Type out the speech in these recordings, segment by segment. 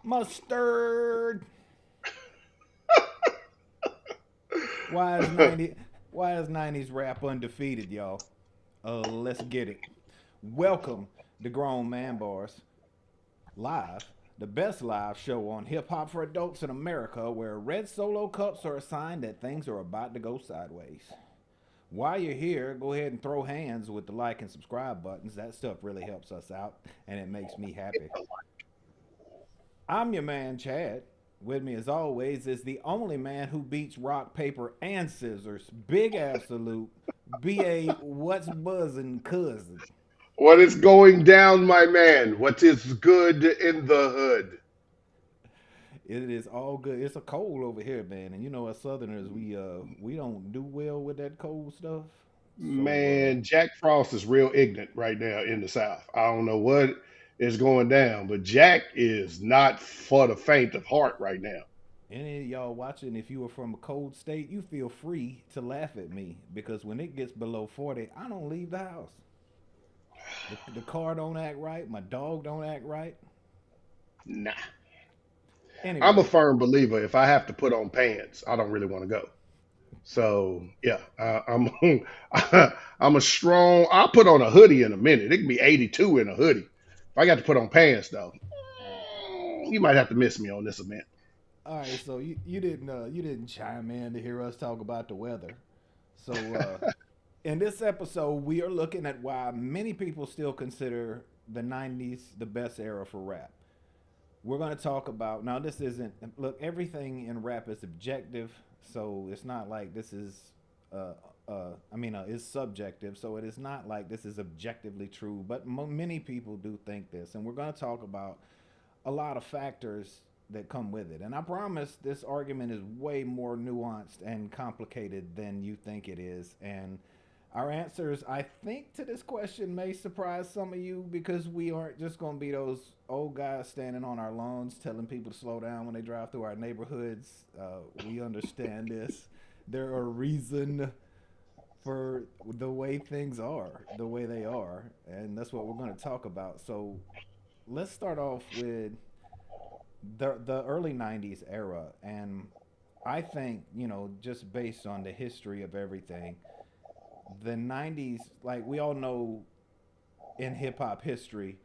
Mustard. Why is 90 why is 90s rap undefeated, y'all? Let's get it. Welcome to Grown Man Bars Live, the best live show on hip hop for adults in America where red solo cups are a sign that things are about to go sideways. While you're here, go ahead and throw hands with the like and subscribe buttons. That stuff really helps us out and it makes me happy. I'm your man, Chad. With me, as always, is the only man who beats rock, paper, and scissors. Big Absolute. BA, what's buzzing, cousin? What is going down, my man? What is good in the hood? It is all good. It's a cold over here, man. And you know, as Southerners, we don't do well with that cold stuff. So Man, Jack Frost is real ignorant right now in the South. I don't know what is going down, but Jack is not for the faint of heart right now. any of y'all watching, if you were from a cold state, you feel free to laugh at me because when it gets below 40, I don't leave the house. The car don't act right. My dog don't act right. Nah. I'm a Anyway, firm believer if I have to put on pants, I don't really want to go. So yeah, I'm I'm a strong. I'll put on a hoodie in a minute. It can be 82 in a hoodie. If I got to put on pants though, you might have to miss me on this event. all right. So you didn't chime in to hear us talk about the weather. So in this episode, we are looking at why many people still consider the '90s the best era for rap. We're going to talk about now. This isn't look. Everything in rap is objective, so it's not like this is. It's subjective, so it is not like this is objectively true. But many people do think this, and we're going to talk about a lot of factors that come with it. And I promise this argument is way more nuanced and complicated than you think it is. And our answers, I think, to this question may surprise some of you because we aren't just going to be those old guys standing on our lawns telling people to slow down when they drive through our neighborhoods. We understand this. There are reason for the way things are, the way they are, and that's what we're going to talk about. So let's start off with the early '90s era, and I think just based on the history of everything, the '90s, like we all know in hip hop history,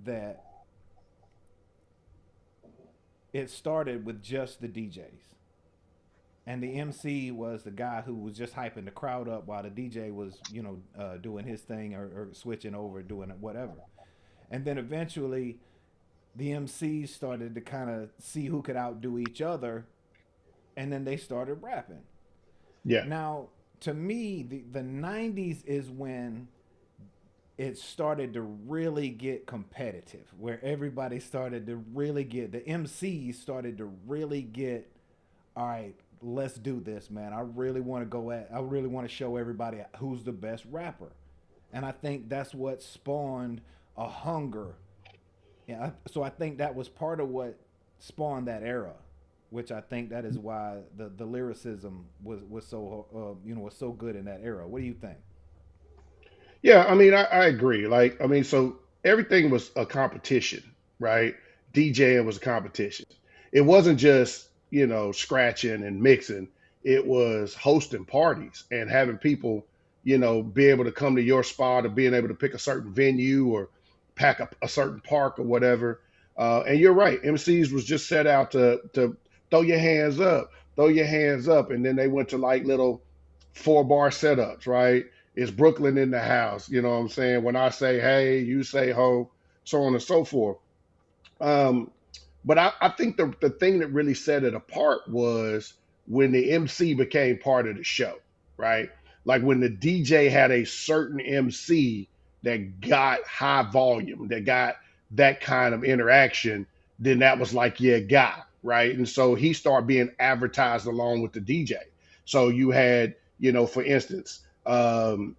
that it started with just the DJs. And the MC was the guy who was just hyping the crowd up while the DJ was, doing his thing or switching over, doing whatever. And then eventually, the MCs started to kind of see who could outdo each other, and then they started rapping. Yeah, Now, to me, the '90s is when it started to really get competitive, where everybody started to really get the MCs started to really get, all right, let's do this, man. I really want to show everybody who's the best rapper. And I think that's what spawned a hunger. Yeah, so I think that was part of what spawned that era, which I think that is why the lyricism was so was so good in that era. What do you think? yeah. I mean, I agree. Like, I mean, so everything was a competition, right? DJing was a competition. It wasn't just scratching and mixing. It was hosting parties and having people be able to come to your spot or being able to pick a certain venue or pack a certain park or whatever. And you're right, MCs was just set out to throw your hands up, throw your hands up, and then they went to like little 4 bar setups, right? It's Brooklyn in the house, you know what I'm saying? When I say hey, you say ho, so on and so forth. Um, but I think the thing that really set it apart was when the MC became part of the show, right? Like when the DJ had a certain MC that got high volume, that got that kind of interaction, then that was like your guy, right? And so he started being advertised along with the DJ. So you had, for instance, DJ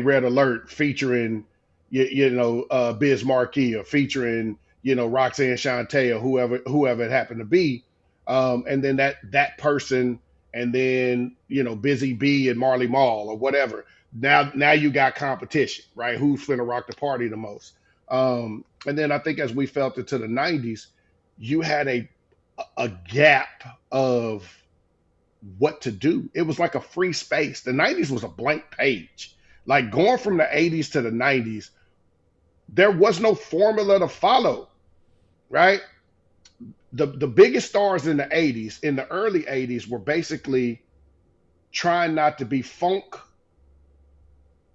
Red Alert featuring, Biz Marquee or featuring Roxanne Shante or whoever it happened to be, and then that person, and then Busy B and Marley Marl or whatever. Now you got competition, right? Who's finna rock the party the most? And then I think as we felt into the '90s, you had a gap of what to do. It was like a free space. The 90s was a blank page. Like going from the 80s to the 90s, there was no formula to follow, right? The biggest stars in the 80s, in the early 80s, were basically trying not to be funk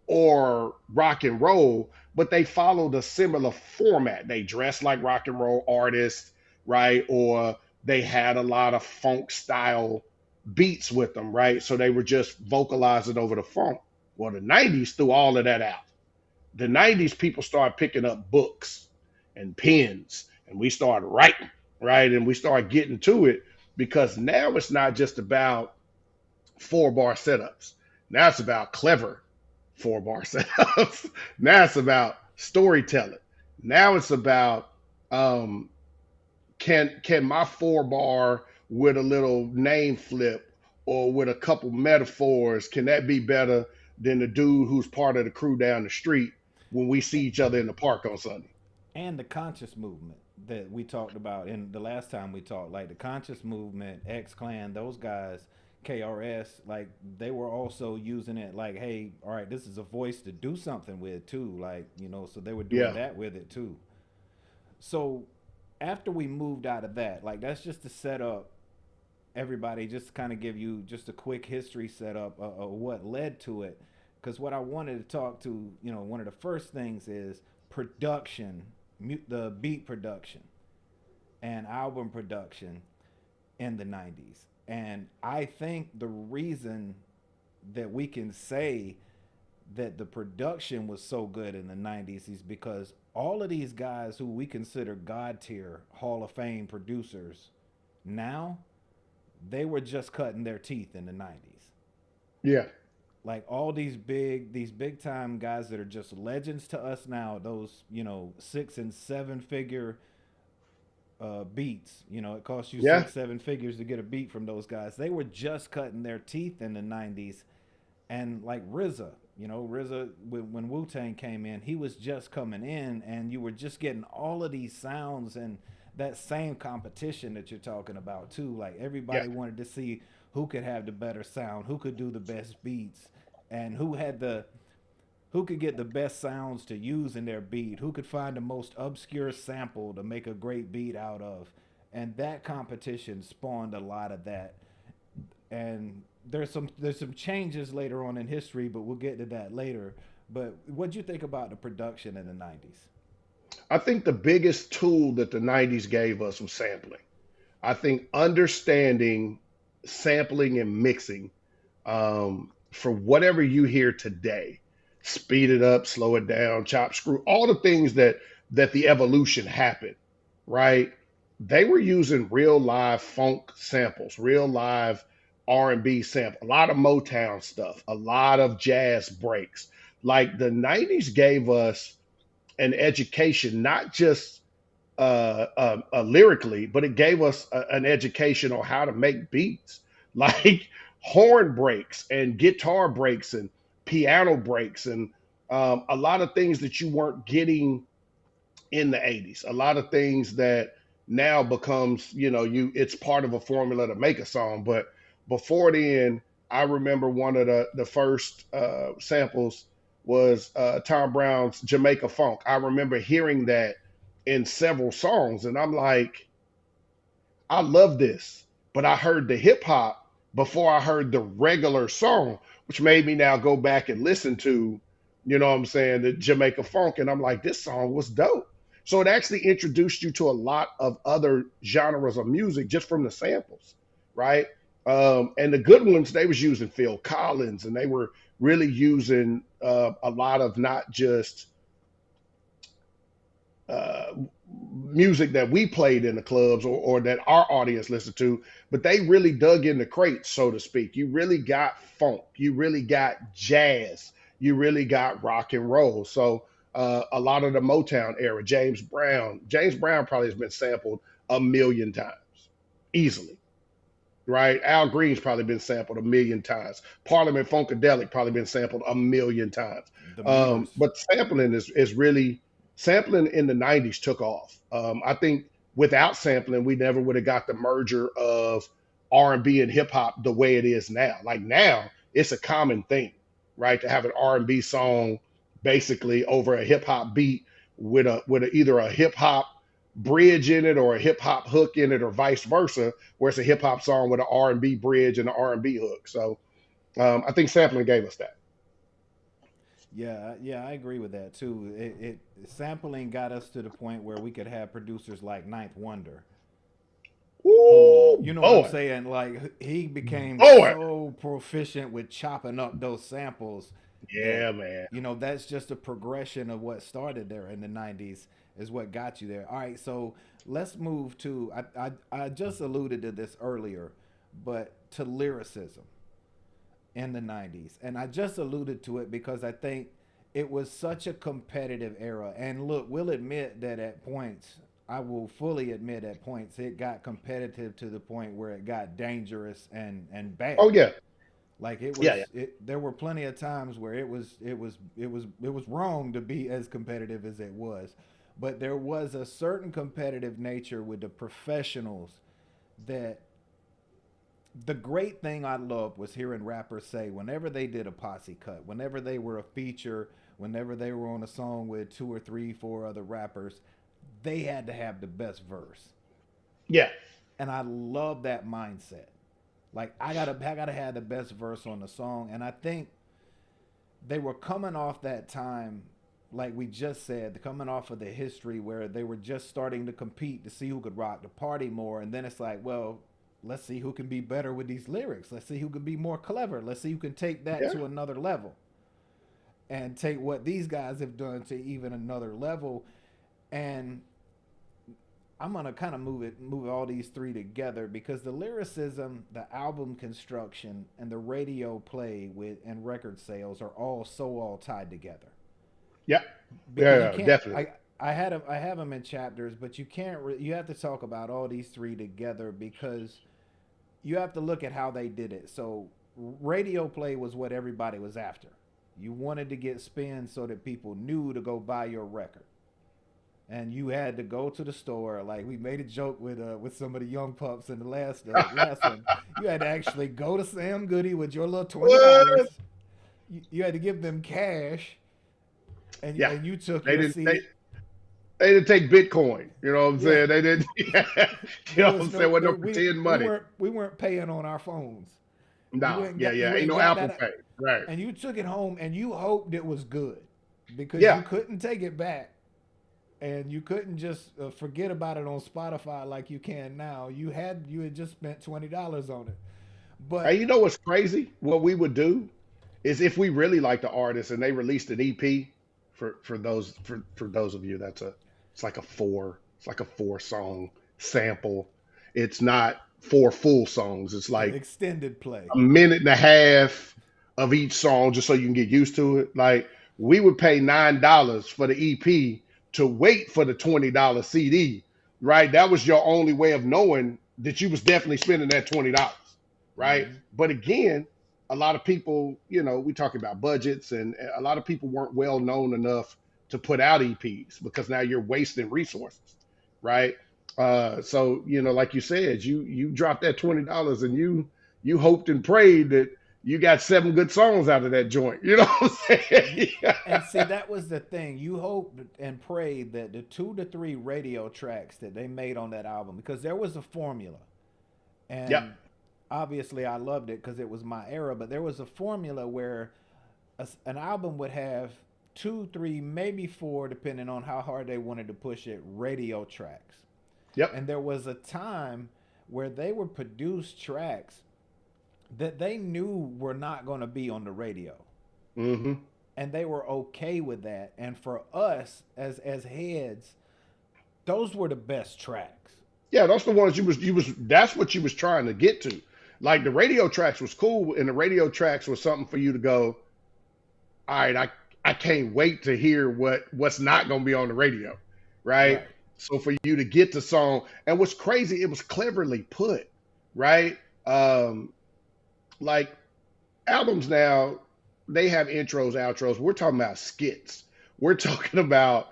or rock and roll, but they followed a similar format. They dressed like rock and roll artists, right? Or they had a lot of funk style beats with them, right? So they were just vocalizing over the funk. Well, the 90s threw all of that out. The 90s, people started picking up books and pens, and we started writing, right? And we started getting to it because now it's not just about 4 bar setups. Now it's about clever 4 bar setups. Now it's about storytelling. Now it's about um, can my 4 bar with a little name flip or with a couple metaphors, can that be better than the dude who's part of the crew down the street when we see each other in the park on Sunday? And the conscious movement that we talked about in the last time we talked, like the conscious movement, X Clan, those guys, KRS, like they were also using it like, hey, all right, this is a voice to do something with too, like, so they were doing Yeah, that with it too. So after we moved out of that, like that's just to set up everybody, just to kind of give you just a quick history setup of what led to it. Because what I wanted to talk to, one of the first things is production, the beat production and album production in the 90s. And I think the reason that we can say that the production was so good in the 90s is because all of these guys who we consider god tier Hall of Fame producers now, they were just cutting their teeth in the 90s. yeah, Like all these big time guys that are just legends to us now, those, 6 and 7 figure beats. It costs you yeah, 6 7 figures to get a beat from those guys. They were just cutting their teeth in the 90s. And like RZA, RZA, when Wu Tang came in, he was just coming in, and you were just getting all of these sounds and that same competition that you're talking about too. Like yeah, everybody wanted to see who could have the better sound, who could do the best beats, and who could get the best sounds to use in their beat, who could find the most obscure sample to make a great beat out of. And that competition spawned a lot of that. And there's some changes later on in history, but we'll get to that later. But what'd you think about the production in the 90s? I think the biggest tool that the 90s gave us was sampling. I think understanding sampling and mixing for whatever you hear today, speed it up, slow it down, chop, screw, all the things that the evolution happened, right? They were using real live funk samples, real live R&B sample, a lot of Motown stuff, a lot of jazz breaks. Like the 90s gave us an education, not just lyrically, but it gave us an education on how to make beats, like horn breaks and guitar breaks and piano breaks and a lot of things that you weren't getting in the 80s. A lot of things that now becomes, it's part of a formula to make a song. But before then, I remember one of the first samples was Tom Brown's Jamaica Funk. I remember hearing that in several songs, and I'm like, I love this. But I heard the hip hop before I heard the regular song, which made me now go back and listen to, what I'm saying, the Jamaica Funk. And I'm like, this song was dope. So it actually introduced you to a lot of other genres of music just from the samples, right? And the good ones, they was using Phil Collins, and they were really using a lot of not just uh, music that we played in the clubs or that our audience listened to, but they really dug in the crates, so to speak. You really got funk, you really got jazz, you really got rock and roll. So a lot of the Motown era, James Brown probably has been sampled a million times, easily, right? Al Green's probably been sampled a million times. Parliament Funkadelic probably been sampled a million times. The meters. But sampling is really sampling in the 90s took off. I think without sampling, we never would have got the merger of R&B and hip hop the way it is now. Like now, it's a common thing, right, to have an R&B song basically over a hip hop beat with either a hip hop bridge in it or a hip hop hook in it, or vice versa, where it's a hip hop song with an R&B bridge and an R&B hook. So I think sampling gave us that. Yeah, yeah, I agree with that too. It sampling got us to the point where we could have producers like Ninth Wonder, who, Ooh, you know what I'm boy, saying, like he became boy. so proficient with chopping up those samples that, Yeah, man. that's just a progression of what started there in the 90s, is what got you there. All right, so let's move to, I just alluded to this earlier, but to lyricism in the 90s. And I just alluded to it because I think it was such a competitive era. And look, we'll admit that at points, I will fully admit at points, it got competitive to the point where it got dangerous and Oh bad. yeah, Like yeah, yeah, there were plenty of times where it was wrong to be as competitive as it was. But there was a certain competitive nature with the professionals that, the great thing I loved was hearing rappers say, whenever they did a posse cut, whenever they were a feature, whenever they were on a song with two or three, four other rappers, they had to have the best verse. yeah, And I love that mindset. Like I gotta have the best verse on the song. And I think they were coming off that time, like we just said, coming off of the history where they were just starting to compete to see who could rock the party more. And then it's like, well, let's see who can be better with these lyrics. Let's see who can be more clever. Let's see who can take that yeah. to another level and take what these guys have done to even another level. And I'm gonna kind of move all these three together because the lyricism, the album construction, and the radio play with and record sales are all tied together. Yeah, yeah, Because you yeah, can't. definitely. I have them in chapters, but you can't. You have to talk about all these three together because you have to look at how they did it. So radio play was what everybody was after. You wanted to get spins so that people knew to go buy your record, and you had to go to the store. Like we made a joke with some of the young pups in the last one. You had to actually go to Sam Goody with your little $20. What? You had to give them cash, Yeah, and you took they your didn't. They, seat. they didn't take Bitcoin. You know what I'm Yeah, saying? They didn't. You there know what I'm was saying? no With no there, pretend money. we weren't paying on our phones. No, yeah, You yeah. went Ain't and no got Apple that, Pay. Right. and you took it home, and you hoped it was good because Yeah. you couldn't take it back, and you couldn't just forget about it on Spotify like you can now. You had just spent $20 on it, And but you know what's crazy? What we would do is if we really like the artist and they released an EP for those of you that's a it's like a four song sample. It's not four full songs. It's yeah, like extended play. a minute and a half of each song just so you can get used to it. Like we would pay $9 for the EP to wait for the $20 CD, right? That was your only way of knowing that you was definitely spending that $20, right? Mm-hmm. But again, a lot of people, we talk about budgets, and a lot of people weren't well known enough to put out EPs because now you're wasting resources, right? So like you said, you dropped that $20 and you hoped and prayed that you got seven good songs out of that joint. You know what I'm You, saying? Yeah. and see, that was the thing. You hoped and prayed that the two to three radio tracks that they made on that album, because there was a formula, Yep. and obviously I loved it because it was my era. But there was a formula where an album would have two, three, maybe four, depending on how hard they wanted to push it, radio tracks. Yep. And there was a time where they would produce tracks that they knew were not going to be on the radio, Hmm. and they were okay with that. And for us as heads, those were the best tracks. Yeah, that's the ones you was that's what you was trying to get to. Like the radio tracks was cool, and the radio tracks was something for you to go, all right, I can't wait to hear what's not gonna be on the radio, right? Right. So for you to get the song, and what's crazy, it was cleverly put, right? Like albums now, they have intros, outros. We're talking about skits. We're talking about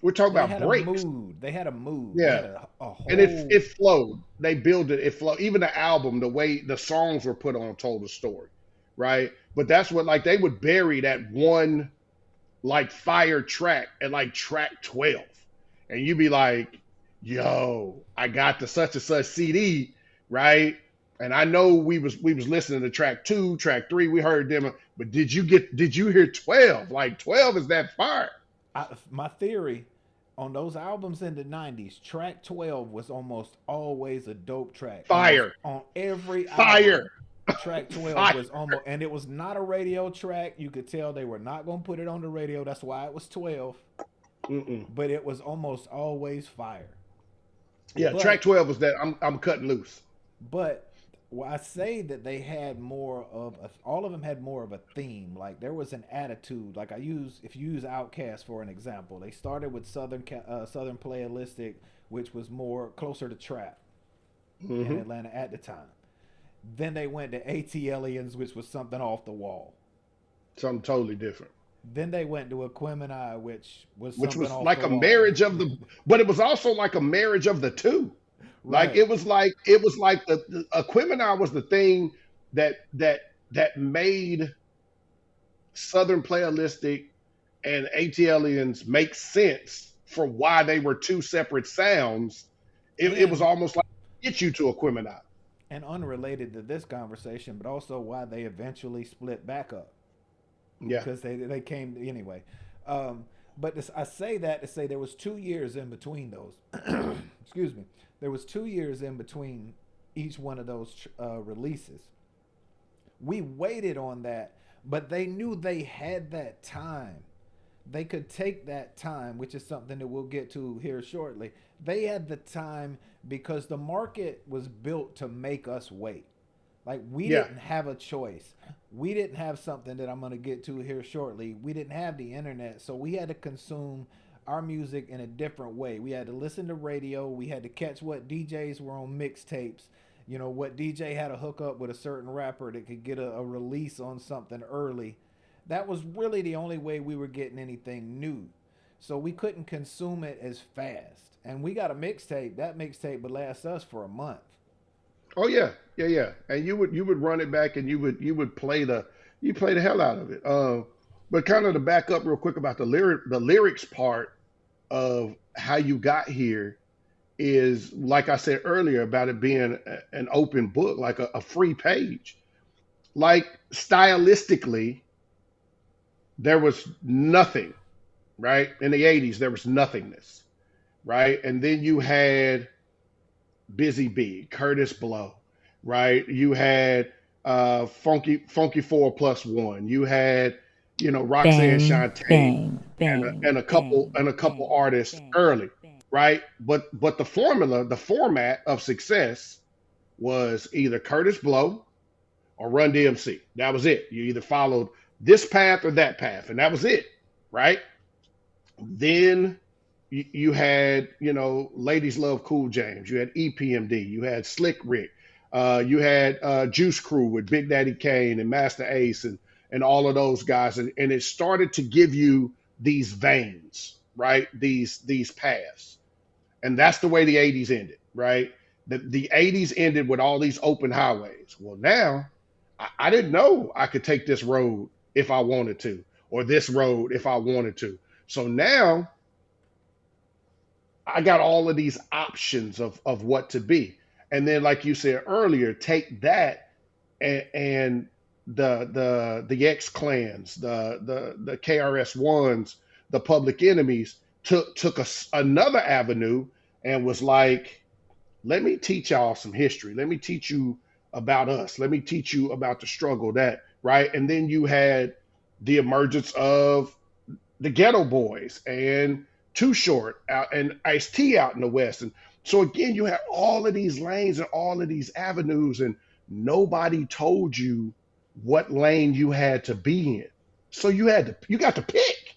We're talking They about had a breaks. mood. They had a mood. They Yeah. had a And it whole flowed. They built it. It flowed. Even the album, the way the songs were put on told a story, right? But that's what like they would bury that one like fire track at like track 12, and you'd be like, "Yo, I got the such and such CD, right?" And I know we was listening to track 2, track 3. We heard them, but did you hear 12? Like 12 is that fire, my theory on those albums in the 90s, track 12 was almost always a dope track. Almost fire, on every album, fire, track 12 fire. was almost, and it was not a radio track. You could tell they were not going to put it on the radio. That's why it was 12, Mm-mm. but it was almost always fire. Yeah, track But 12 was that I'm cutting loose. But well, I say that they had more of all of them had more of a theme. Like there was an attitude. Like if you use Outkast for an example, they started with Southern Playalistic, which was more closer to trap in Hmm. Atlanta at the time. Then they went to AT which was something off the wall. Something totally different. Then they went to Aquemini, which was Which something was off like the a wall. marriage of the, but it was also like a marriage of the two. Like Right. it was like the Aquemini was the thing that made Southern Playalistic and ATLians make sense for why they were two separate sounds. It was And almost like get you to Aquemini. and unrelated to this conversation, but also why they eventually split back up. Yeah. Because they came anyway. Um, but I say that to say there was 2 years in between those. Excuse me. There was 2 years in between each one of those releases. We waited on that, but they knew they had that time. They could take that time, which is something that we'll get to here shortly. They had the time because the market was built to make us wait. Like we Yeah. didn't have a choice. We didn't have something that I'm going to get to here shortly. We didn't have the internet, so we had to consume our music in a different way. We had to listen to radio. We had to catch what DJs were on mixtapes. You know, what DJ had a hookup with a certain rapper that could get a release on something early. That was really the only way we were getting anything new. So we couldn't consume it as fast. And we got a mixtape. That mixtape would last us for a month. Oh yeah, yeah, yeah. And you would run it back and you would play the hell out of it. But kind of to back up real quick about the lyrics part of how you got here is like I said earlier about it being an open book, like a free page. Like stylistically, there was nothing, right? In the 80s, there was nothingness, right? And then you had Busy Bee, Curtis Blow, right? You had Funky 4+1. You had, Roxanne Bang, Shante bang, and bang, and a bang, couple bang, artists bang, early, bang. right? But the formula, the format of success was either Curtis Blow or Run DMC. That was it. You either followed this path or that path, and that was it, right? Then you had, Ladies Love Cool James. You had EPMD. You had Slick Rick. You had Juice Crew with Big Daddy Kane and Master Ace and all of those guys. And it started to give you these veins, right? These paths. And that's the way the 80s ended, right? The 80s ended with all these open highways. Well, now I didn't know I could take this road if I wanted to, or this road if I wanted to. So now I got all of these options of what to be. And then, like you said earlier, take that and the X clans, the KRS ones, the Public Enemies took another avenue and was like, let me teach y'all some history. Let me teach you about us. Let me teach you about the struggle that, right? And then you had the emergence of the Ghetto Boys and Too Short out and Ice T out in the West. And so again, you had all of these lanes and all of these avenues, and nobody told you what lane you had to be in. So you got to pick,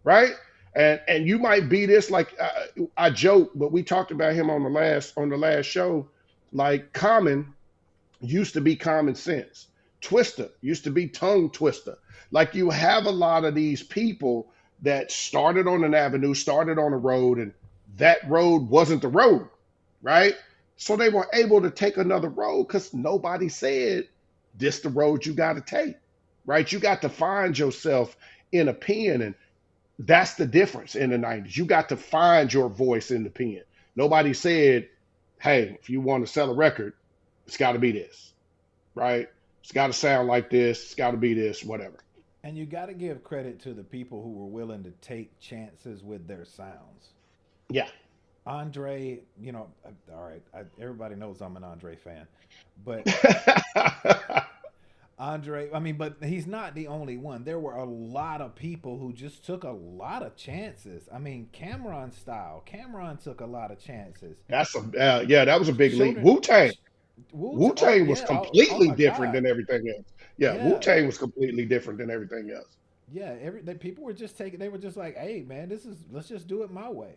right? And you might be this like I joke, but we talked about him on the last show. Like Common used to be Common Sense. Twister used to be Tongue Twister. Like you have a lot of these people that started on an avenue, started on a road, and that road wasn't the road, right? So they were able to take another road because nobody said this the road you got to take, right? You got to find yourself in a pen, and that's the difference in the 90s. You got to find your voice in the pen. Nobody said, hey, if you want to sell a record, it's got to be this, right? It's got to sound like this. It's got to be this, whatever. And you got to give credit to the people who were willing to take chances with their sounds. Yeah. Andre, all right, everybody knows I'm an Andre fan, but Andre, I mean, but he's not the only one. There were a lot of people who just took a lot of chances. I mean, Cameron style. Cameron took a lot of chances. That's a yeah, that was a big leap. Children, Wu Tang. Wu, Wu oh Tang was yeah, oh completely my different God, than everything else. Yeah, Wu yeah, Tang was completely different than everything else. yeah. People were just taking. They were just like, hey, man, let's just do it my way,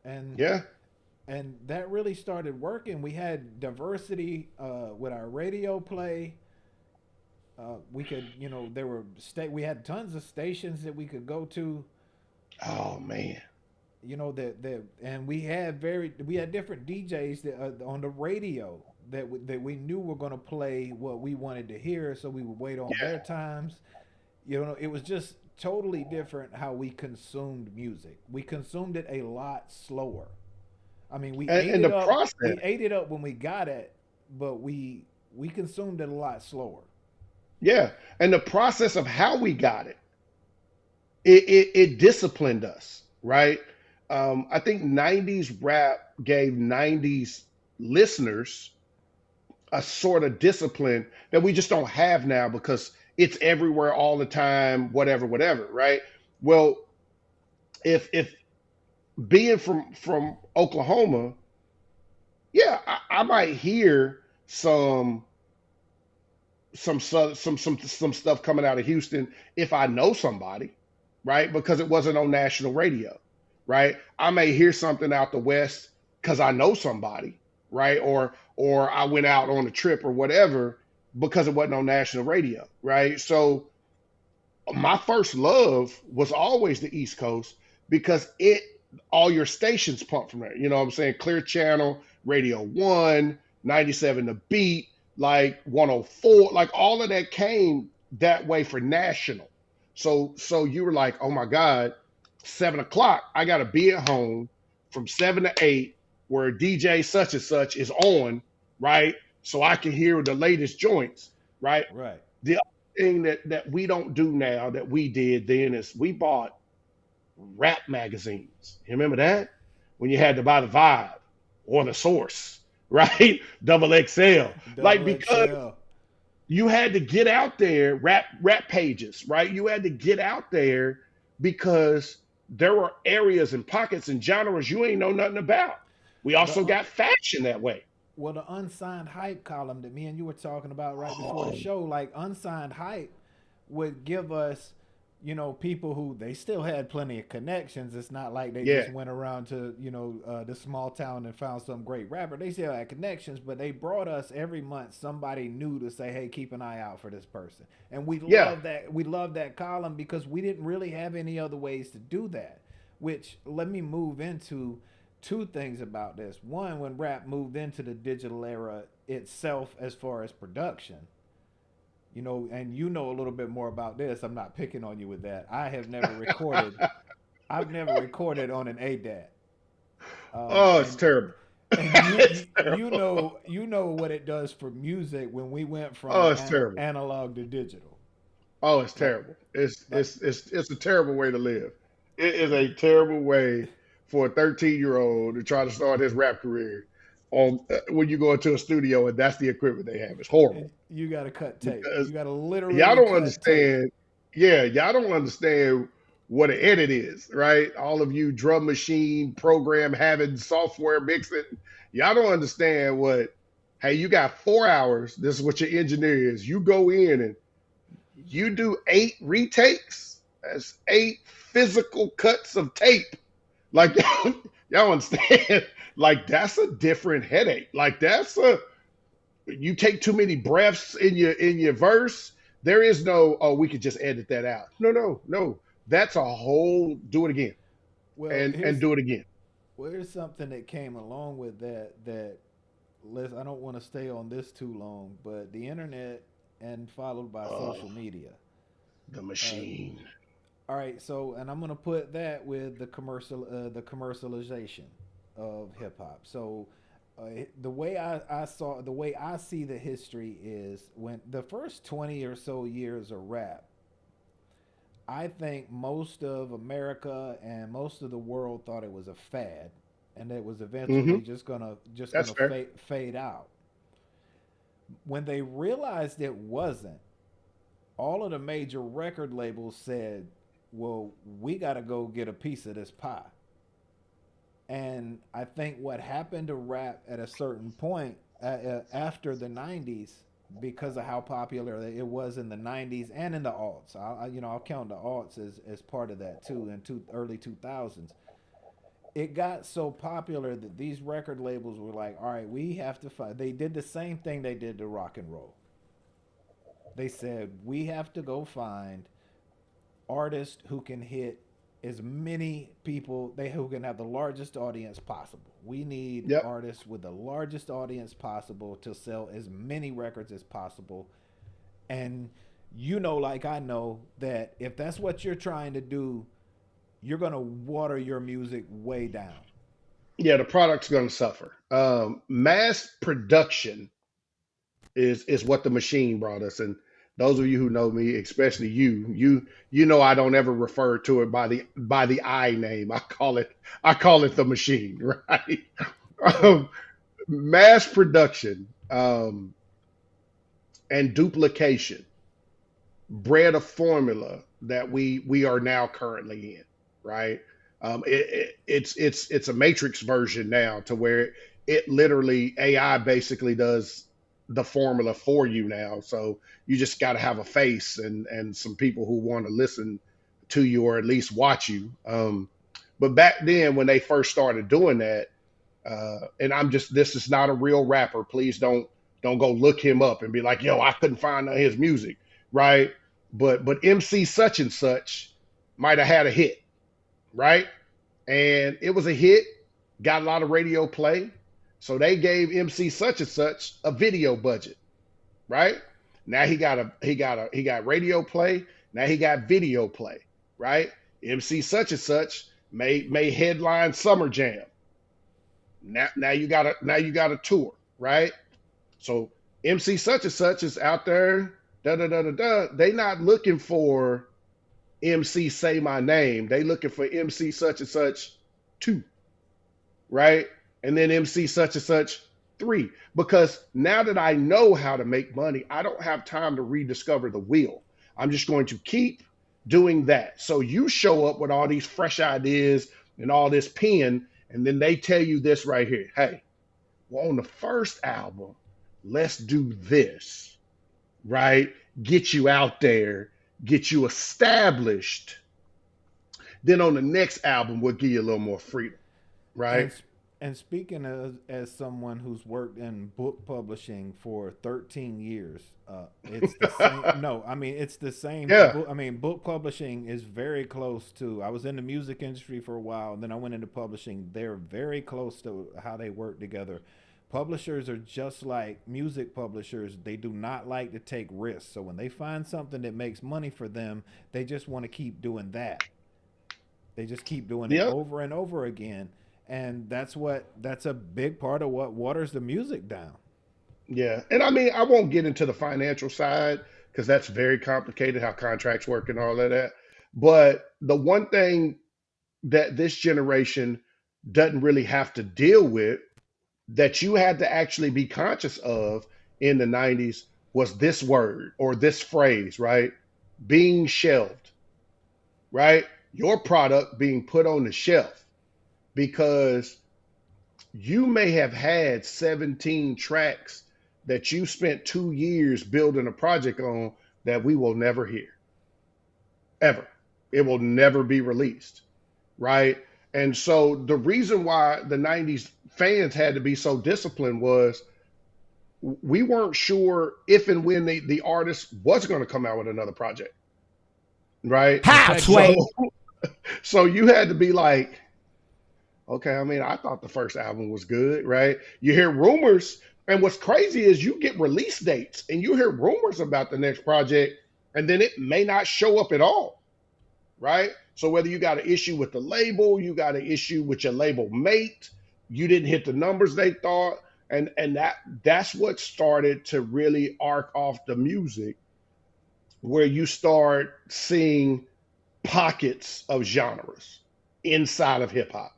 and Yeah, that really started working. We had diversity with our radio play. We could, we had tons of stations that we could go to. oh man. And we had different DJs that on the radio that we knew were going to play what we wanted to hear, so we would wait on Yeah. their times. It was just totally different how we consumed music. We consumed it a lot slower. I mean, And the process, we ate it up when we got it, but we consumed it a lot slower. yeah, and the process of how we got it disciplined us, right? I think 90s rap gave 90s listeners a sort of discipline that we just don't have now because it's everywhere all the time, whatever, whatever, right? Well, if being from Oklahoma, yeah, I might hear some some stuff coming out of Houston if I know somebody, right? Because it wasn't on national radio, right? I may hear something out the West because I know somebody, right? Or I went out on a trip or whatever because it wasn't on national radio, right? So my first love was always the East Coast because it all your stations pump from there. You know what I'm saying? Clear Channel, Radio 1, 97 The Beat, like 104, like all of that came that way for national. So you were like, oh my God, 7 o'clock, I gotta be at home from 7 to 8 where DJ such and such is on, right? So I can hear the latest joints, right? Right. The other thing that we don't do now that we did then is we bought rap magazines. You remember that? When you had to buy the Vibe or the Source, right? Double XL. Like Double because XL. you had to get out there, rap pages, right? You had to get out there because there were areas and pockets and genres you ain't know nothing about. We The also got fashion that way. Well, the unsigned hype column that me and you were talking about right before the Oh, show, like unsigned hype would give us, people who they still had plenty of connections. It's not like they yeah, just went around to, the small town and found some great rapper. They still had connections, but they brought us every month somebody new to say, hey, keep an eye out for this person. And we yeah. love that. We love that column because we didn't really have any other ways to do that, which let me move into two things about this. One, when rap moved into the digital era itself as far as production, and you know a little bit more about this. I'm not picking on you with that. I've never recorded on an ADAT. Um, Oh, it's and terrible. and It's terrible. you know what it does for music when we went from Oh, it's terrible. analog to digital. Oh, it's Like terrible. It's like it's it's it's a terrible way to live. It is a terrible way for a 13-year-old to try to start his rap career on when you go into a studio and that's the equipment they have. It's horrible you got to cut tape. You because got to y'all literally don't cut tape. understand. Yeah, y'all don't understand what an edit is, right? All of you drum machine program having software mixing, y'all don't understand what. Hey, you got 4 hours. This is what your engineer is. You go in and you do 8 retakes. That's 8 physical cuts of tape. Like y'all understand? Like that's a different headache. Like that's a you take too many breaths in your verse. There is no, oh, we could just edit that out. No, no, no. That's a whole do it again Well, and do it again. here's something that came along with that I don't want to stay on this too long, but the internet and followed by Oh, social media. the Uh, machine. all right, so and I'm gonna put that with the commercialization of hip hop. So the way the way I see the history is when the first 20 or so years of rap, I think most of America and most of the world thought it was a fad, and it was Hmm. eventually just That's gonna fair. fade out. When they realized it wasn't, all of the major record labels said, "Well, we got to go get a piece of this pie." And I think what happened to rap at a certain point after the '90s, because of how popular it was in the '90s and in the aughts, I'll count the aughts as part of that too, in early 2000s. It got so popular that these record labels were like, "All right, we have to find." They did the same thing they did to rock and roll. They said, "We have to go find artist who can hit as many people they who can have the largest audience possible. We need Yep. artists with the largest audience possible to sell as many records as possible." And like I know that if that's what you're trying to do, you're going to water your music way down. Yeah, the product's going to suffer. Mass production is what the machine brought us. And those of you who know me, especially you know I don't ever refer to it by the I name. I call it the machine, right? Sure. um, Mass production and duplication bred a formula that we are now currently in, right? It's a matrix version now to where it literally AI basically does the formula for you now. So you just got to have a face and some people who want to listen to you or at least watch you. But back then when they first started doing that, and I'm just this is not a real rapper. Please don't go look him up and be like, yo, I couldn't find his music, right? But MC such and such might have had a hit, right? And it was a hit, got a lot of radio play. So they gave MC such and such a video budget, right? Now he got radio play. Now he got video play, right? MC such and such may headline Summer Jam. Now you got a tour, right? So MC such and such is out there, da da da da da. They not looking for MC say my name. They looking for MC such and such two, right? And then MC such and such three. Because now that I know how to make money, I don't have time to rediscover the wheel. I'm just going to keep doing that. So you show up with all these fresh ideas and all this pen, and then they tell you this right here. Hey, well, on the first album, let's do this, right? Get you out there, get you established. Then on the next album, we'll give you a little more freedom, right? And speaking as someone who's worked in book publishing for 13 years, it's the same. No, I mean it's the same. Yeah, Book, I mean book publishing is very close to. I was in the music industry for a while, and then I went into publishing. They're very close to how they work together. Publishers are just like music publishers. They do not like to take risks. So when they find something that makes money for them, they just want to keep doing that. They just keep doing it yep, over and over again. And that's a big part of what waters the music down. yeah. And I mean, I won't get into the financial side because that's very complicated how contracts work and all of that. But the one thing that this generation doesn't really have to deal with that you had to actually be conscious of in the 90s was this word or this phrase, right? Being shelved, right? Your product being put on the shelf because you may have had 17 tracks that you spent 2 years building a project on that we will never hear ever. It will never be released, right? And so the reason why the 90s fans had to be so disciplined was we weren't sure if and when the artist was going to come out with another project, right? How, So Sway? so you had to be like, okay, I mean, I thought the first album was good, right? You hear rumors, and what's crazy is you get release dates and you hear rumors about the next project, and then it may not show up at all, right? So whether you got an issue with the label, you got an issue with your label mate, you didn't hit the numbers they thought, and that's what started to really arc off the music, where you start seeing pockets of genres inside of hip hop.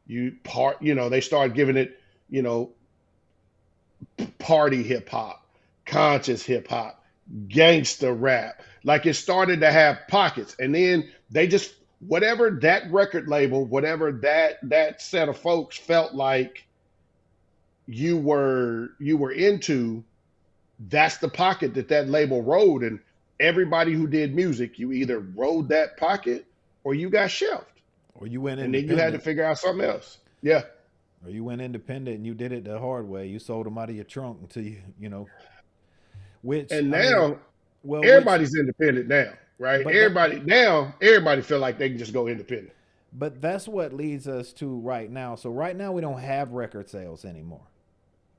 They started giving it, you know, party hip hop, conscious hip hop, gangster rap. Like it started to have pockets, and then they just whatever that record label, whatever that set of folks felt like you were into, that's the pocket that label rode, and everybody who did music, you either rode that pocket or you got shelved, Or you went and then you had to independent. figure out something else. Yeah, Or you went independent and you did it the hard way. You sold them out of your trunk until you know, which and I mean, now well, which, everybody's independent now, right? but that, Everybody feel like they can just go independent. but that's what leads us to right now. So right now we don't have record sales anymore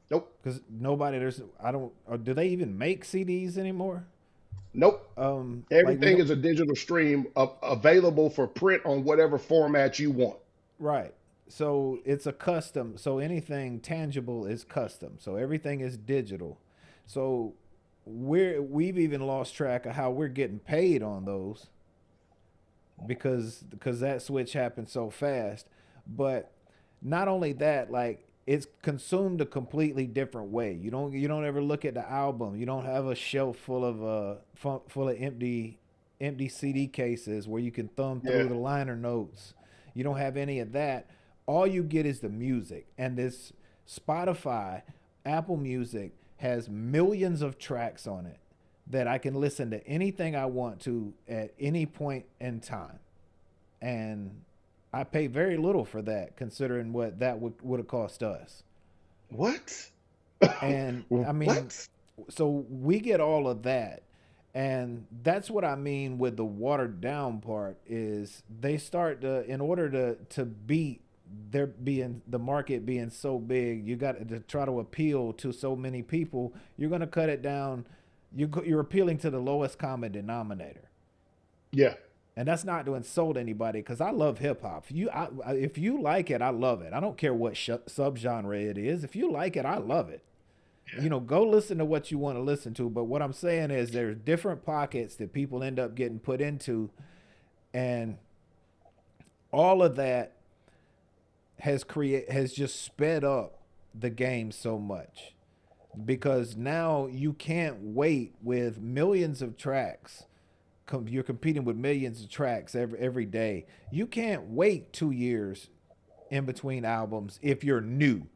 Nope, because nobody there's I don't or do they even make CDs anymore? nope. Like we Everything don't is a digital stream available for print on whatever format you want. right. So it's a custom. So anything tangible is custom. So everything is digital. So we've even lost track of how we're getting paid on those because that switch happened so fast. But not only that, like it's consumed a completely different way. You don't ever look at the album. You don't have a shelf full of empty CD cases where you can thumb Yeah, through the liner notes. You don't have any of that. All you get is the music. And this Spotify, Apple Music has millions of tracks on it that I can listen to anything I want to at any point in time. And I pay very little for that considering what that would have cost us. what? And I mean, What? so we get all of that. And that's what I mean with the watered down part is they start to in order to beat there being the market being so big, you got to try to appeal to so many people. You're going to cut it down. You're appealing to the lowest common denominator, Yeah, and that's not to insult anybody because I love hip hop. If you like it, I love it. I don't care what subgenre it is. If you like it, I love it. yeah, Go listen to what you want to listen to. But what I'm saying is there's different pockets that people end up getting put into, and all of that has just sped up the game so much because now you can't wait with millions of tracks. You're competing with millions of tracks every day. You can't wait 2 years in between albums if you're new.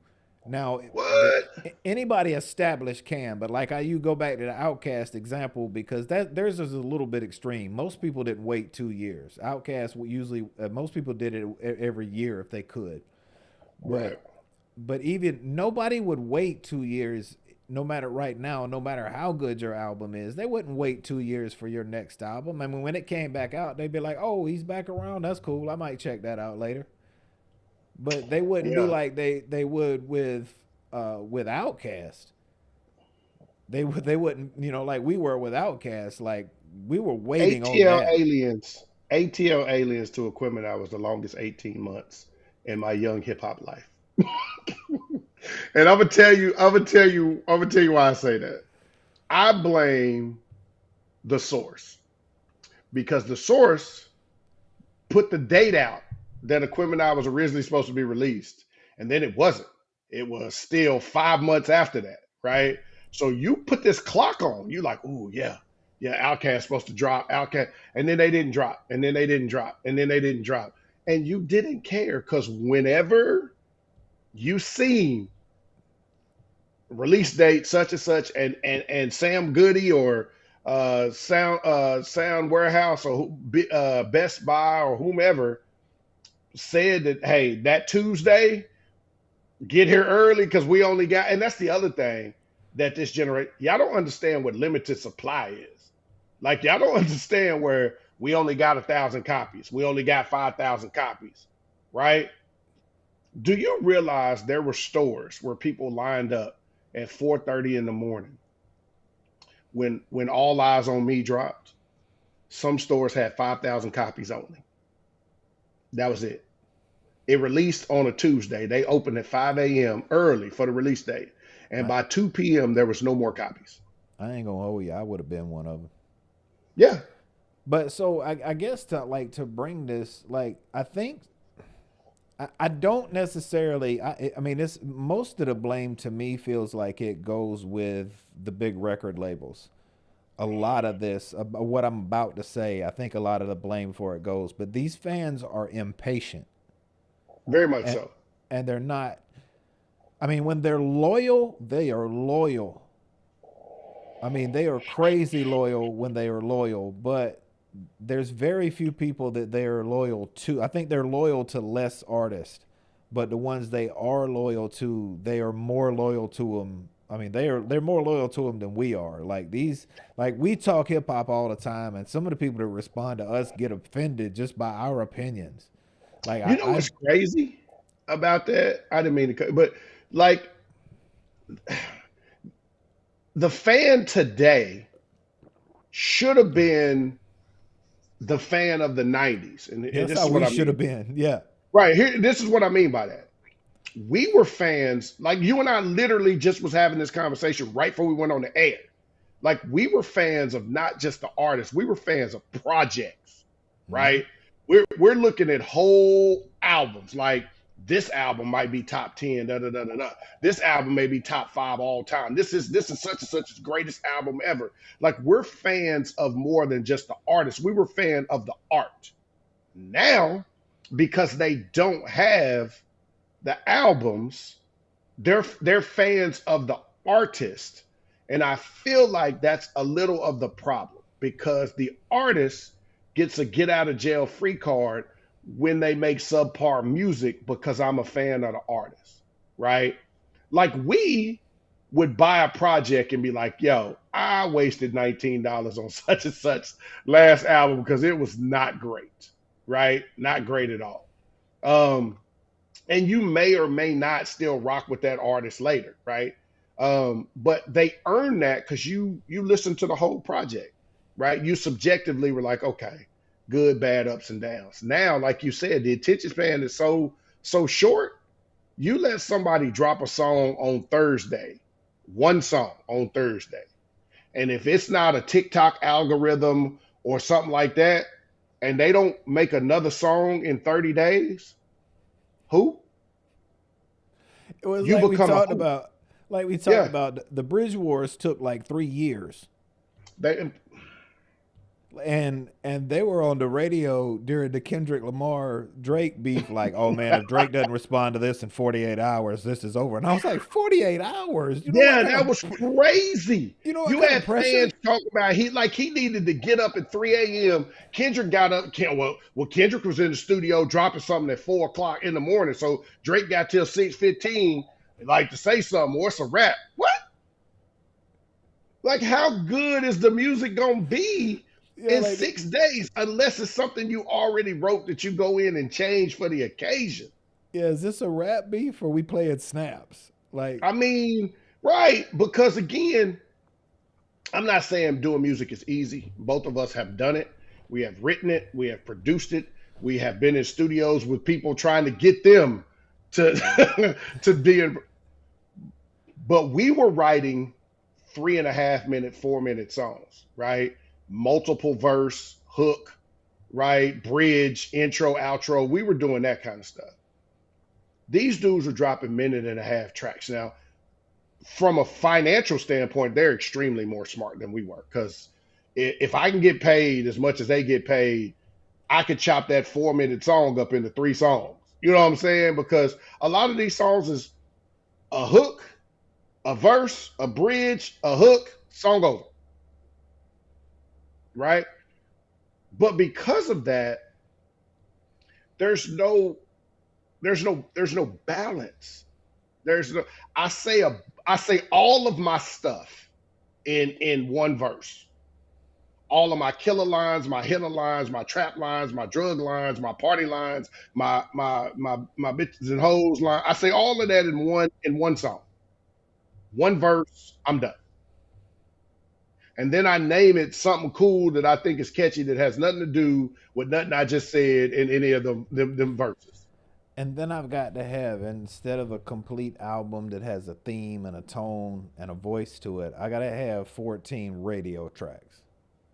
Now, what? anybody established can, but like you go back to the Outcast example because that theirs is a little bit extreme. Most people didn't wait 2 years. Outcast usually most people did it every year if they could, Right. but even nobody would wait 2 years. No matter right now, no matter how good your album is, they wouldn't wait 2 years for your next album. I mean, when it came back out, they'd be like, "Oh, he's back around. That's cool. I might check that out later." But they wouldn't be Yeah. like they would with Outkast. They wouldn't like we were with Outkast. Like we were waiting on ATL that. aliens. ATL aliens to equipment I was the longest 18 months in my young hip hop life. And I'm gonna tell you why I say that. I blame the source because the source put the date out that Equipment Eye was originally supposed to be released, and then it wasn't. It was still 5 months after that, right? So you put this clock on. You like, oh yeah, yeah, Outcast supposed to drop, Outcast, and then they didn't drop, and then they didn't drop, and then they didn't drop, and you didn't care because whenever you seen release date such and such, and Sam Goody or Sound Warehouse or Best Buy or whomever said that, hey, that Tuesday, get here early because we only got, and that's the other thing that this generation, y'all don't understand what limited supply is. Like y'all don't understand where We only got 1,000 copies. We only got 5,000 copies, right? Do you realize there were stores where people lined up at 4:30 in the morning when All Eyes on Me dropped? Some stores had 5,000 copies only. That was it. It released on a Tuesday. They opened at 5 a.m. early for the release date. And I, by 2 p.m., there was no more copies. I ain't gonna hold you. I would have been one of them. Yeah. But so I guess to bring this, like, I think I don't necessarily. I mean, it's most of the blame to me feels like it goes with the big record labels. A lot of this, what I'm about to say, I think a lot of the blame for it goes. But these fans are impatient, Very much and so. and they're not. I mean, when they're loyal, they are loyal. I mean, they are crazy loyal when they are loyal, but there's very few people that they are loyal to. I think they're loyal to less artists, but the ones they are loyal to, they are more loyal to them. I mean, they're more loyal to them than we are. Like these, like we talk hip hop all the time, and some of the people that respond to us get offended just by our opinions. Like You know what's crazy about that? I didn't mean to, but like the fan today should have been the fan of the 90s. And that's this how is what we I should mean. have been. Yeah, Right here, this is what I mean by that. We were fans, like you and I literally just was having this conversation right before we went on the air. Like we were fans of not just the artists, we were fans of projects, mm-hmm. right? We're looking at whole albums. Like this album might be top 10, da da da da da. This album may be top 5 all time. This is such and such the greatest album ever. Like we're fans of more than just the artist. We were fan of the art. Now, because they don't have the albums, they're fans of the artist. And I feel like that's a little of the problem because the artist gets a get out of jail free card when they make subpar music because I'm a fan of the artist, right? Like we would buy a project and be like, yo, I wasted $19 on such and such last album because it was not great, right? Not great at all. Um, and you may or may not still rock with that artist later, right? But they earn that because you listen to the whole project, right? You subjectively were like, okay, good, bad, ups and downs. Now, like you said, the attention span is so short. You let somebody drop a song on Thursday, one song on Thursday, and if it's not a TikTok algorithm or something like that, and they don't make another song in 30 days, who? it was You like we become a talked who. about. Like we talked Yeah. about, the Bridge Wars took like 3 years. They, And they were on the radio during the Kendrick Lamar Drake beef, like, oh man, if Drake doesn't respond to this in 48 hours, this is over. And I was like, 48 hours? yeah, that was crazy. You Kind of had pressure? fans talking about he needed to get up at 3 a.m. Kendrick got up. Well, Kendrick was in the studio dropping something at 4 o'clock in the morning. So Drake got till 6:15, like to say something, or it's a rap. What? Like, how good is the music gonna be Yeah, in like, 6 days unless it's something you already wrote that you go in and change for the occasion? yeah, is this a rap beef or we playing snaps? Like, I mean, right? Because again, I'm not saying doing music is easy. Both of us have done it. We have written it. We have produced it. We have been in studios with people trying to get them to to be in. But we were writing 3.5 minute, 4 minute songs, right? Multiple verse, hook, right? Bridge, intro, outro. We were doing that kind of stuff. These dudes are dropping minute and a half tracks. Now, from a financial standpoint, they're extremely more smart than we were. Because if I can get paid as much as they get paid, I could chop that 4 minute song up into 3 songs. You know what I'm saying? Because a lot of these songs is a hook, a verse, a bridge, a hook, song over, right? But because of that, there's no there's no balance. There's no I say all of my stuff in one verse. all of my killer lines, my hitter lines, my trap lines, my drug lines, my party lines, my bitches and hoes line. I say all of that in one song, one verse. I'm done, and then I name it something cool that I think is catchy that has nothing to do with nothing I just said in any of them verses. And then I've got to have, instead of a complete album that has a theme and a tone and a voice to it, I gotta have 14 radio tracks.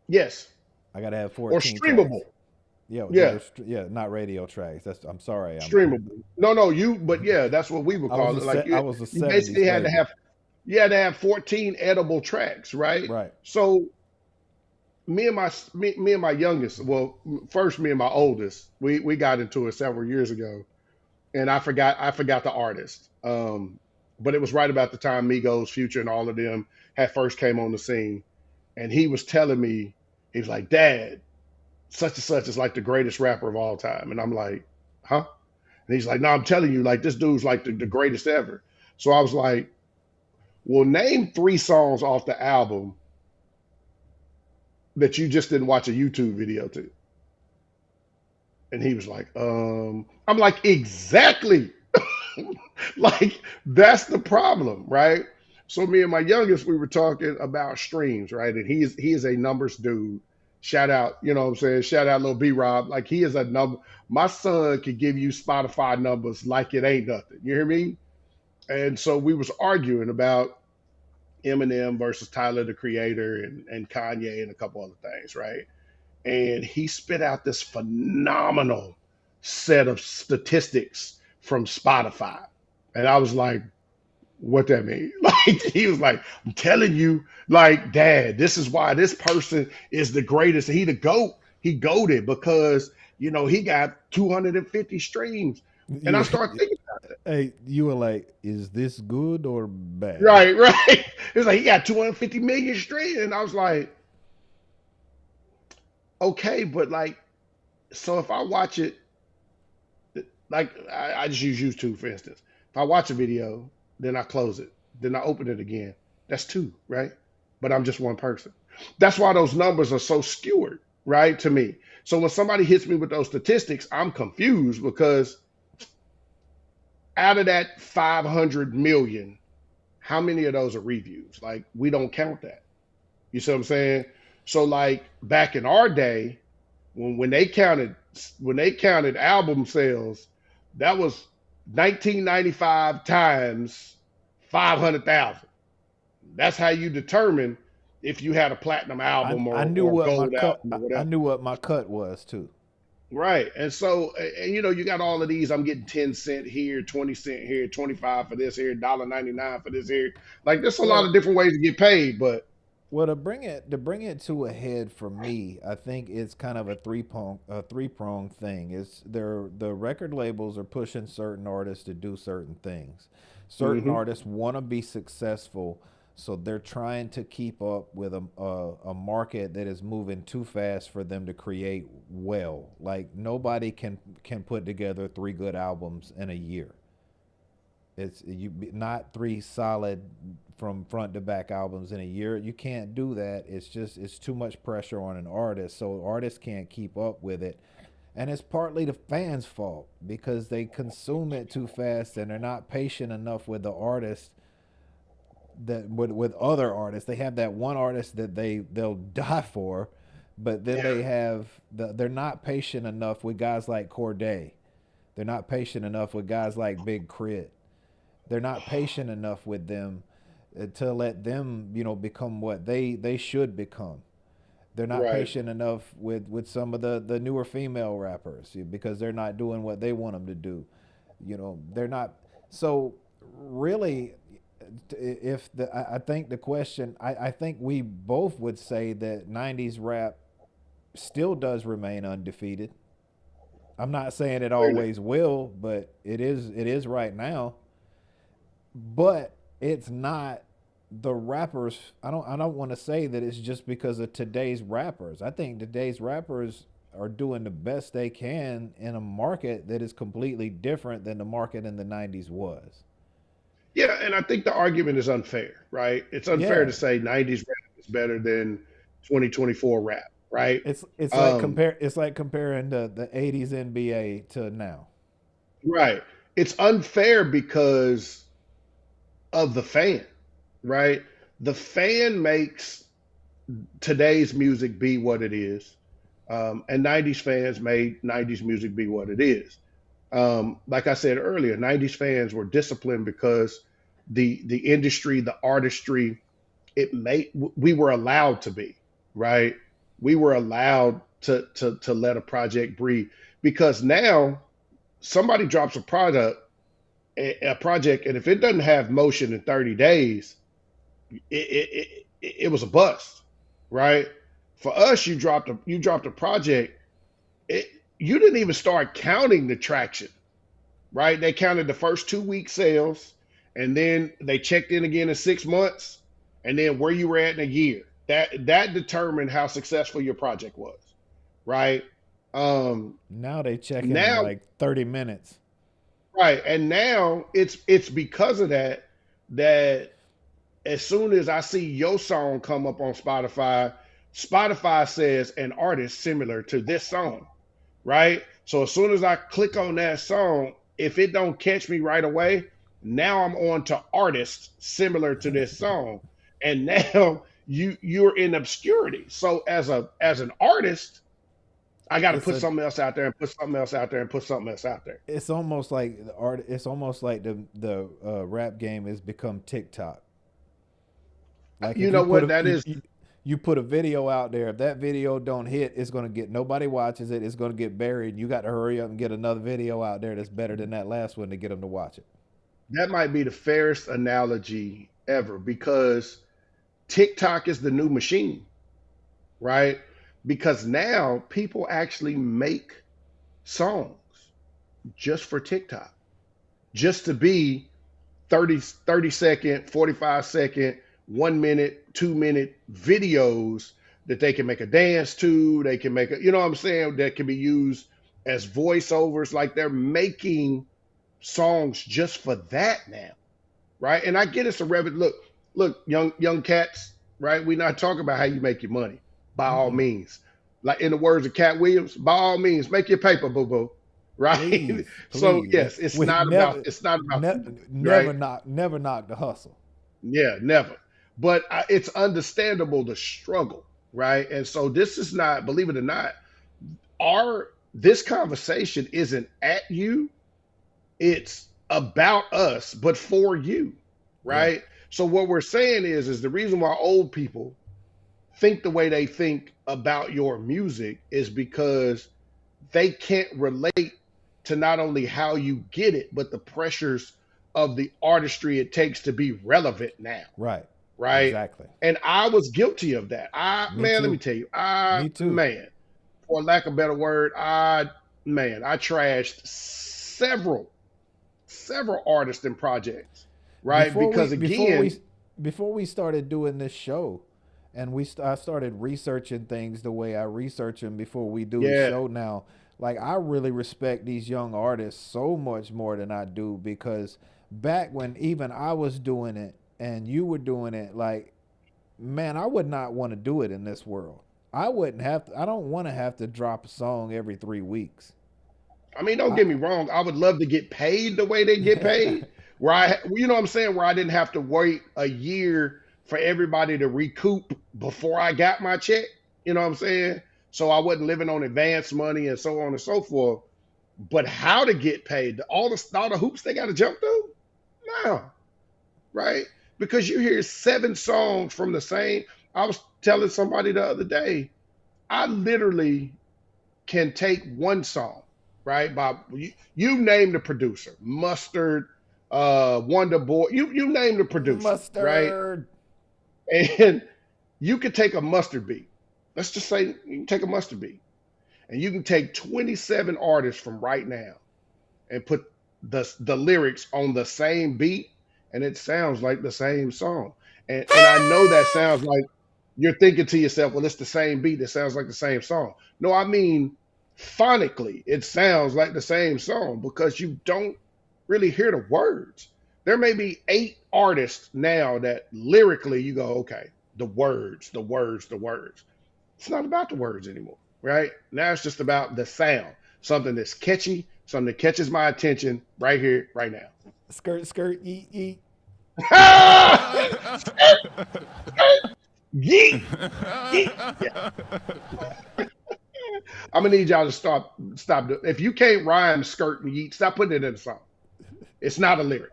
Yes, I gotta have or 14 streamable. tracks. Yeah, Yeah, yeah, not radio tracks. That's I'm sorry. streamable. No, no, but yeah, that's what we would call it. Like I was a you '70s basically had to baby. have you had to have 14 edible tracks, right? Right. So me and my youngest, well, first me and my oldest, we got into it several years ago, and I forgot the artist. But it was right about the time Migos, Future, and all of them had first came on the scene, and he was telling me, he was like, "Dad, such and such is like the greatest rapper of all time," and I'm like, "Huh?" And he's like, "No, I'm telling you, like this dude's like the greatest ever." So I was like, "Well, name three songs off the album that you just didn't watch a YouTube video to." And he was like, I'm like, exactly. Like, that's the problem, right? So me and my youngest, we were talking about streams, right? And he is a numbers dude. Shout out, you know what I'm saying? Shout out little B Rob. Like he is a number. My son could give you Spotify numbers like it ain't nothing. You hear me? And so we was arguing about Eminem versus Tyler the Creator and Kanye and a couple other things, right? And he spit out this phenomenal set of statistics from Spotify. And I was like, what that mean? Like he was like, I'm telling you, like, Dad, this is why this person is the greatest. He the GOAT. He goated because he got 250 streams. And I You, started thinking about that. hey, you were like, is this good or bad? Right, right. It's like he got 250 million streams. And I was like, okay, but like, so if I watch it, like I just use YouTube for instance. If I watch a video, then I close it, then I open it again. That's two, right? But I'm just one person. That's why those numbers are so skewed, right? To me. So when somebody hits me with those statistics, I'm confused because out of that 500 million, how many of those are reviews? Like we don't count that. You see what I'm saying? So like back in our day, when they counted album sales, that was 1995 times 500,000. That's how you determine if you had a platinum album I knew or what my gold cut. album or I whatever. knew what my cut was too. Right. And so, and you got all of these. I'm getting 10 cent here, 20 cent here, 25 for this here, $1.99 for this here. Like there's a lot Well, of different ways to get paid, but well, to bring it to a head for me, I think it's kind of a three prong thing. It's the record labels are pushing certain artists to do certain things. Certain hmm artists want to be successful, so they're trying to keep up with a market that is moving too fast for them to create well. Like nobody can put together three good albums in a year. It's you not three solid from front to back albums in a year. You can't do that. It's too much pressure on an artist, so artists can't keep up with it. And it's partly the fans' fault because they consume it too fast and they're not patient enough with the artist that with other artists. They have that one artist that they'll die for, but then yeah, they're not patient enough with guys like Corday. They're not patient enough with guys like Big Crit. They're not patient enough with them to let them, become what they should become. They're not right. patient enough with some of the newer female rappers because they're not doing what they want them to do. They're not. So really, if I think the question, I think we both would say that '90s rap still does remain undefeated. I'm not saying it Clearly. always will, but it is right now. But it's not the rappers. I don't want to say that it's just because of today's rappers. I think today's rappers are doing the best they can in a market that is completely different than the market in the '90s was. Yeah, and I think the argument is unfair, right? It's unfair Yeah. to say 90s rap is better than 2024 rap, right? It's like Um, comparing the '80s NBA to now. right. It's unfair because of the fan, right? The fan makes today's music be what it is. And 90s fans made 90s music be what it is. Like I said earlier, 90s fans were disciplined because the industry, the artistry, it made we were allowed to be, right? We were allowed to let a project breathe because now somebody drops a project, and if it doesn't have motion in 30 days, it was a bust, right? For us, you dropped a project. It, you didn't even start counting the traction, right? They counted the first 2 week sales, and then they checked in again in 6 months, and then where you were at in a year. That determined how successful your project was, right? Um, Now they checking in now, like 30 minutes. right, and now it's because of that as soon as I see your song come up on Spotify, Spotify says an artist similar to this song, right? So as soon as I click on that song, if it don't catch me right away, now I'm on to artists similar to this song. And now you're in obscurity. So as an artist, I got to It's put a something else out there and put something else out there and put something else out there. it's almost like the art. It's almost like the rap game has become TikTok. Like You if know you put what a that is? you put a video out there, if that video don't hit, it's gonna get nobody watches it. It's gonna get buried. You got to hurry up and get another video out there that's better than that last one to get them to watch it. That might be the fairest analogy ever because TikTok is the new machine, right? Because now people actually make songs just for TikTok, just to be 30 second, 45 second, 1 minute, 2 minute videos that they can make a dance to. They can make you know what I'm saying, that can be used as voiceovers. Like they're making songs just for that now, right? And I get it's a revenue. Look, young cats, right? We not talking about how you make your money. By all Mm-mm. means, like in the words of Cat Williams, by all means, make your paper, boo boo, right? Please, So please. yes, it's We not about never, it's not about the money, right? never knock the hustle. Yeah, never. But it's understandable the struggle, right? And so this is not, believe it or not, our this conversation isn't at you, it's about us, but for you, Yeah, right? So what we're saying is the reason why old people think the way they think about your music is because they can't relate to not only how you get it, but the pressures of the artistry it takes to be relevant now, right. right? Exactly. And I was guilty of that. Me Man, let me too. tell you, Me too. man, for lack of a better word, I trashed several artists and projects, right? Before Because we before again, we before we started doing this show, and I started researching things the way I research them before we do the yeah, show now. Like I really respect these young artists so much more than I do because back when even I was doing it and you were doing it, like man, I would not want to do it in this world. I wouldn't have to, I don't want to have to drop a song every 3 weeks. I mean, don't I get me wrong. I would love to get paid the way they get paid, where you know what I'm saying, where I didn't have to wait a year for everybody to recoup before I got my check. You know what I'm saying? So I wasn't living on advance money and so on and so forth. But how to get paid, all the hoops they got to jump through, no, right? Because you hear 7 songs from the same. I was telling somebody the other day, I literally can take one song, right? By you name the producer, Mustard, Wonder Boy, you name the producer, right? Mustard. And you could take a Mustard beat. Let's just say you can take a Mustard beat, and you can take 27 artists from right now and put the lyrics on the same beat, and it sounds like the same song. And I know that sounds like you're thinking to yourself, well, it's the same beat. It sounds like the same song. No, I mean, phonically, it sounds like the same song because you don't really hear the words. There may be 8 artists now that lyrically you go, okay, the words, the words, the words. It's not about the words anymore, right? Now it's just about the sound, something that's catchy, something that catches my attention right here, right now. Skirt, skirt, yeet, yeet. Yeet, yeet. Yeah, I'm gonna need y'all to stop. If you can't rhyme skirt and yeet, stop putting it in a song. It's not a lyric.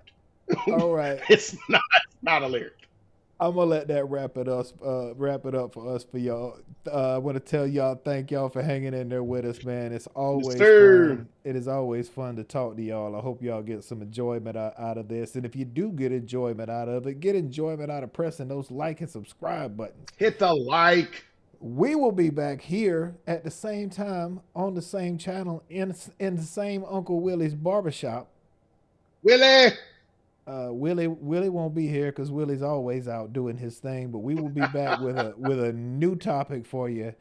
All right. It's not a lyric. I'm gonna let that wrap it up for us for y'all. I want to tell y'all thank y'all for hanging in there with us, man. It's Yes, always sir. fun. It is always fun to talk to y'all. I hope y'all get some enjoyment out of this. And if you do get enjoyment out of it, get enjoyment out of pressing those like and subscribe buttons. Hit the like. We will be back here at the same time on the same channel in the same Uncle Willie's barbershop. Willie. Willie won't be here because Willie's always out doing his thing. But we will be back with a new topic for you,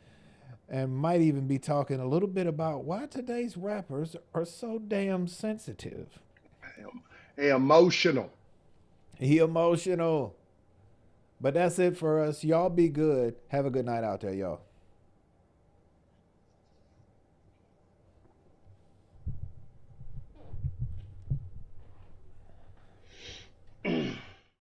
and might even be talking a little bit about why today's rappers are so damn sensitive. Hey, emotional. He emotional. But that's it for us. Y'all be good. Have a good night out there, y'all.